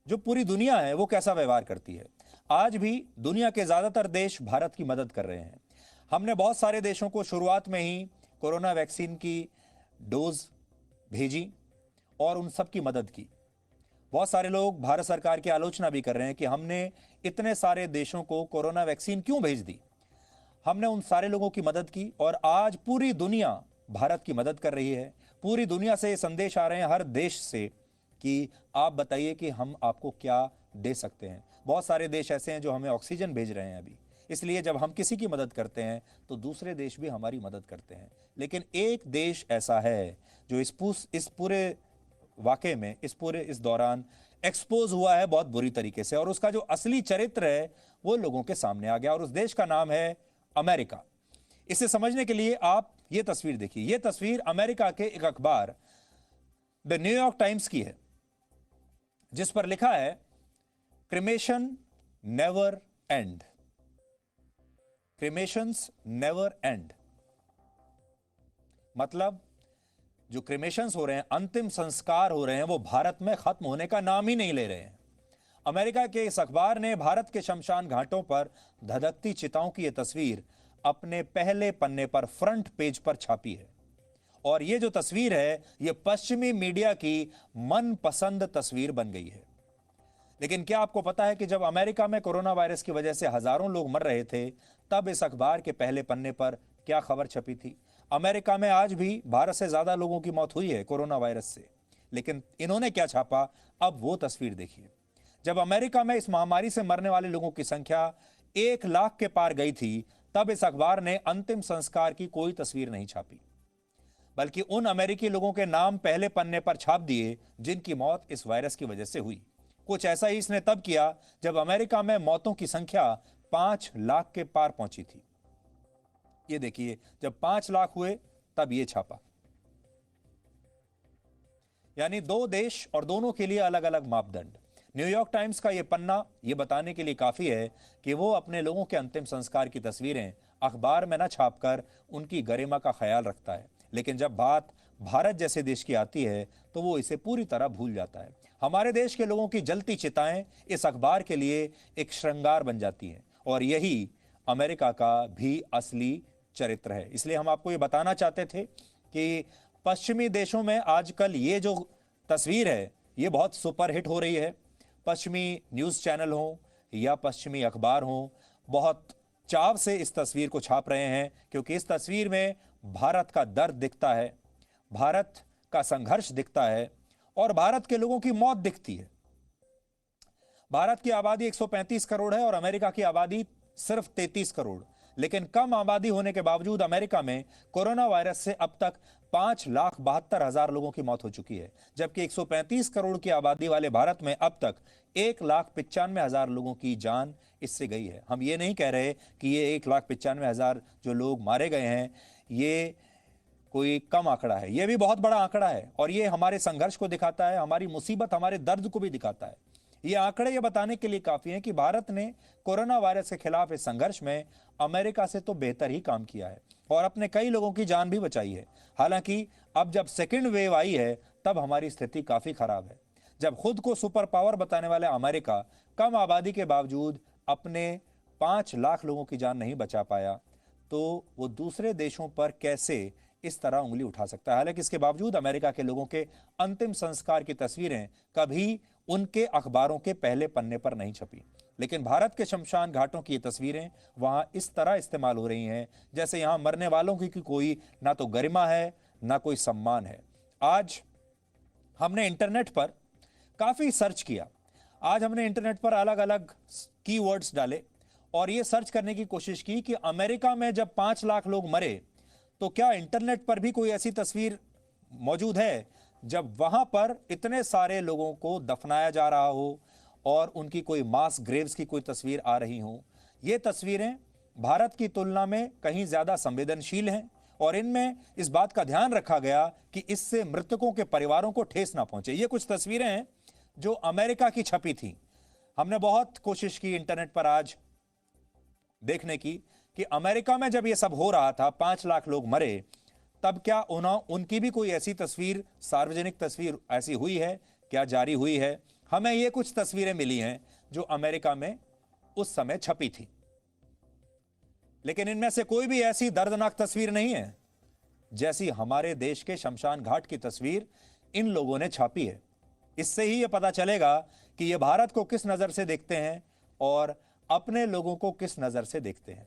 जो पूरी दुनिया है वो कैसा व्यवहार करती है। आज भी दुनिया के ज्यादातर देश भारत की मदद कर रहे हैं। हमने बहुत सारे देशों को शुरुआत में ही कोरोना वैक्सीन की डोज भेजी और उन सब की मदद की। बहुत सारे लोग भारत सरकार की आलोचना भी कर रहे हैं कि हमने इतने सारे देशों को कोरोना वैक्सीन क्यों भेज दी। हमने उन सारे लोगों की मदद की और आज पूरी दुनिया भारत की मदद कर रही है। पूरी दुनिया से ये संदेश आ रहे हैं, हर देश से, कि आप बताइए कि हम आपको क्या दे सकते हैं। बहुत सारे देश ऐसे हैं जो हमें ऑक्सीजन भेज रहे हैं अभी। इसलिए जब हम किसी की मदद करते हैं तो दूसरे देश भी हमारी मदद करते हैं। लेकिन एक देश ऐसा है जो इस पूरे वाकई में इस दौरान एक्सपोज हुआ है बहुत बुरी तरीके से, और उसका जो असली चरित्र है वो लोगों के सामने आ गया, और उस देश का नाम है अमेरिका। इसे समझने के लिए आप ये तस्वीर देखिए। ये तस्वीर अमेरिका के एक अखबार द न्यूयॉर्क टाइम्स की है, जिस पर लिखा है cremation never end. Cremations never end मतलब जो क्रिमेशंस हो रहे हैं, अंतिम संस्कार हो रहे हैं, वो भारत में खत्म होने का नाम ही नहीं ले रहे हैं। अमेरिका के इस अखबार ने भारत के शमशान घाटों पर धधकती चिताओं की यह तस्वीर अपने पहले पन्ने पर फ्रंट पेज पर छापी है। और ये जो तस्वीर है ये पश्चिमी मीडिया की मनपसंद तस्वीर बन गई है। लेकिन क्या आपको पता है कि जब अमेरिका में कोरोना वायरस की वजह से हजारों लोग मर रहे थे, तब इस अखबार के पहले पन्ने पर क्या खबर छपी थी? अमेरिका में आज भी भारत से ज्यादा लोगों की मौत हुई है कोरोना वायरस से, लेकिन इन्होंने क्या छापा, अब वो तस्वीर देखिए। जब अमेरिका में इस महामारी से मरने वाले लोगों की संख्या 1 लाख के पार गई थी, तब इस अखबार ने अंतिम संस्कार की कोई तस्वीर नहीं छापी, बल्कि उन अमेरिकी लोगों के नाम पहले पन्ने पर छाप दिए जिनकी मौत इस वायरस की वजह से हुई। कुछ ऐसा ही इसने तब किया जब अमेरिका में मौतों की संख्या 5 लाख के पार पहुंची थी। ये देखिए, जब 5 लाख हुए तब ये छापा। यानी दो देश और दोनों के लिए अलग अलग मापदंड। न्यूयॉर्क टाइम्स का यह पन्ना यह बताने के लिए काफी है कि वो अपने लोगों के अंतिम संस्कार की तस्वीरें अखबार में न छापकर उनकी गरिमा का ख्याल रखता है, लेकिन जब बात भारत जैसे देश की आती है तो वो इसे पूरी तरह भूल जाता है। हमारे देश के लोगों की जलती चिताएं इस अखबार के लिए एक श्रृंगार बन जाती हैं, और यही अमेरिका का भी असली चरित्र है। इसलिए हम आपको ये बताना चाहते थे कि पश्चिमी देशों में आजकल ये जो तस्वीर है ये बहुत सुपरहिट हो रही है। पश्चिमी न्यूज़ चैनल हो या पश्चिमी अखबार हो, बहुत चाव से इस तस्वीर को छाप रहे हैं, क्योंकि इस तस्वीर में भारत का दर्द दिखता है, भारत का संघर्ष दिखता है और भारत के लोगों की मौत दिखती है। भारत की आबादी 135 करोड़ है और अमेरिका की आबादी सिर्फ 33 करोड़, लेकिन कम आबादी होने के बावजूद अमेरिका में कोरोना वायरस से अब तक 5,72,000 लोगों की मौत हो चुकी है, जबकि 135 करोड़ की आबादी वाले भारत में अब तक 1,95,000 लोगों की जान इससे गई है। हम ये नहीं कह रहे कि ये 1,95,000 जो लोग मारे गए हैं ये कोई कम आंकड़ा है, ये भी बहुत बड़ा आंकड़ा है, और ये हमारे संघर्ष को दिखाता है, हमारी मुसीबत, हमारे दर्द को भी दिखाता है। ये आंकड़े ये बताने के लिए काफी हैं कि भारत ने कोरोना वायरस के खिलाफ इस संघर्ष में अमेरिका से तो बेहतर ही काम किया है और अपने कई लोगों की जान भी बचाई है। हालांकि अब जब सेकेंड वेव आई है तब हमारी स्थिति काफी खराब है। जब खुद को सुपर पावर बताने वाले अमेरिका कम आबादी के बावजूद अपने 5 लाख लोगों की जान नहीं बचा पाया, तो वो दूसरे देशों पर कैसे इस तरह उंगली उठा सकता है। हालांकि इसके बावजूद अमेरिका के लोगों के अंतिम संस्कार की तस्वीरें कभी उनके अखबारों के पहले पन्ने पर नहीं छपी, लेकिन भारत के शमशान घाटों की ये तस्वीरें वहां इस तरह इस्तेमाल हो रही हैं जैसे यहां मरने वालों की कोई ना तो गरिमा है ना कोई सम्मान है। आज हमने इंटरनेट पर काफी सर्च किया, आज हमने इंटरनेट पर अलग अलग कीवर्ड्स डाले और ये सर्च करने की कोशिश की कि अमेरिका में जब 5 लाख लोग मरे तो क्या इंटरनेट पर भी कोई ऐसी तस्वीर मौजूद है जब वहां पर इतने सारे लोगों को दफनाया जा रहा हो और उनकी कोई मास ग्रेव्स की कोई तस्वीर आ रही हो। ये तस्वीरें भारत की तुलना में कहीं ज्यादा संवेदनशील हैं और इनमें इस बात का ध्यान रखा गया कि इससे मृतकों के परिवारों को ठेस ना पहुंचे। ये कुछ तस्वीरें हैं जो अमेरिका की छपी थी। हमने बहुत कोशिश की इंटरनेट पर आज देखने की कि अमेरिका में जब ये सब हो रहा था, 5 लाख लोग मरे, तब क्या उनकी भी कोई ऐसी तस्वीर, सार्वजनिक तस्वीर ऐसी हुई है, क्या जारी हुई है? हमें ये कुछ तस्वीरें मिली हैं जो अमेरिका में उस समय छपी थी, लेकिन इनमें से कोई भी ऐसी दर्दनाक तस्वीर नहीं है जैसी हमारे देश के शमशान घाट की तस्वीर इन लोगों ने छापी है। इससे ही यह पता चलेगा कि ये भारत को किस नजर से देखते हैं और अपने लोगों को किस नजर से देखते हैं।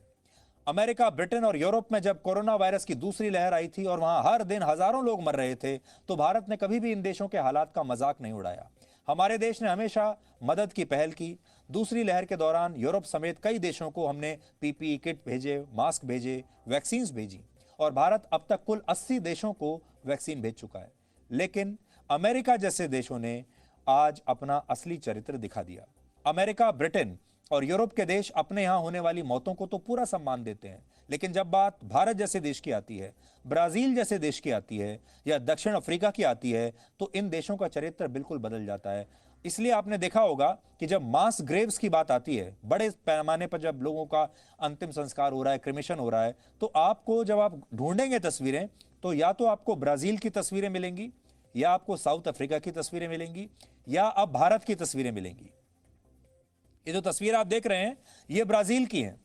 अमेरिका, ब्रिटेन और यूरोप में जब कोरोना वायरस की दूसरी लहर आई थी और वहां हर दिन हजारों लोग मर रहे थे, तो भारत ने कभी भी इन देशों के हालात का मजाक नहीं उड़ाया। हमारे देश ने हमेशा मदद की पहल की। दूसरी लहर के दौरान यूरोप समेत कई देशों को हमने पीपीई किट भेजे, मास्क भेजे, वैक्सीन भेजी और भारत अब तक कुल 80 देशों को वैक्सीन भेज चुका है। लेकिन अमेरिका जैसे देशों ने आज अपना असली चरित्र दिखा दिया। अमेरिका, ब्रिटेन और यूरोप के देश अपने यहां होने वाली मौतों को तो पूरा सम्मान देते हैं, लेकिन जब बात भारत जैसे देश की आती है, ब्राजील जैसे देश की आती है या दक्षिण अफ्रीका की आती है, तो इन देशों का चरित्र बिल्कुल बदल जाता है। इसलिए आपने देखा होगा कि जब मास ग्रेव्स की बात आती है, बड़े पैमाने पर जब लोगों का अंतिम संस्कार हो रहा है, क्रिमेशन हो रहा है, तो आपको जब आप ढूंढेंगे तस्वीरें, तो या तो आपको ब्राजील की तस्वीरें मिलेंगी, या आपको साउथ अफ्रीका की तस्वीरें मिलेंगी, या अब भारत की तस्वीरें मिलेंगी। ये जो तस्वीर आप देख रहे हैं, ये ब्राजील की है।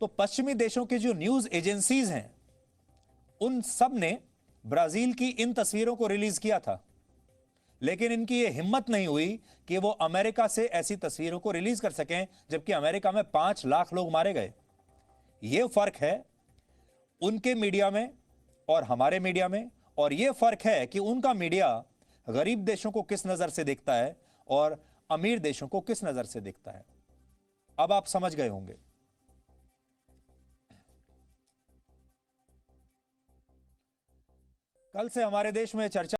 तो पश्चिमी देशों के जो न्यूज एजेंसीज हैं, उन सब ने ब्राजील की इन तस्वीरों को रिलीज किया था, लेकिन इनकी ये हिम्मत नहीं हुई कि वो अमेरिका से ऐसी तस्वीरों को रिलीज कर सकें, जबकि अमेरिका में 5 लाख लोग मारे गए। ये फर्क है उनके मीडिया में और हमारे मीडिया में, और यह फर्क है कि उनका मीडिया गरीब देशों को किस नजर से देखता है और अमीर देशों को किस नजर से देखता है। अब आप समझ गए होंगे। कल से हमारे देश में चर्चा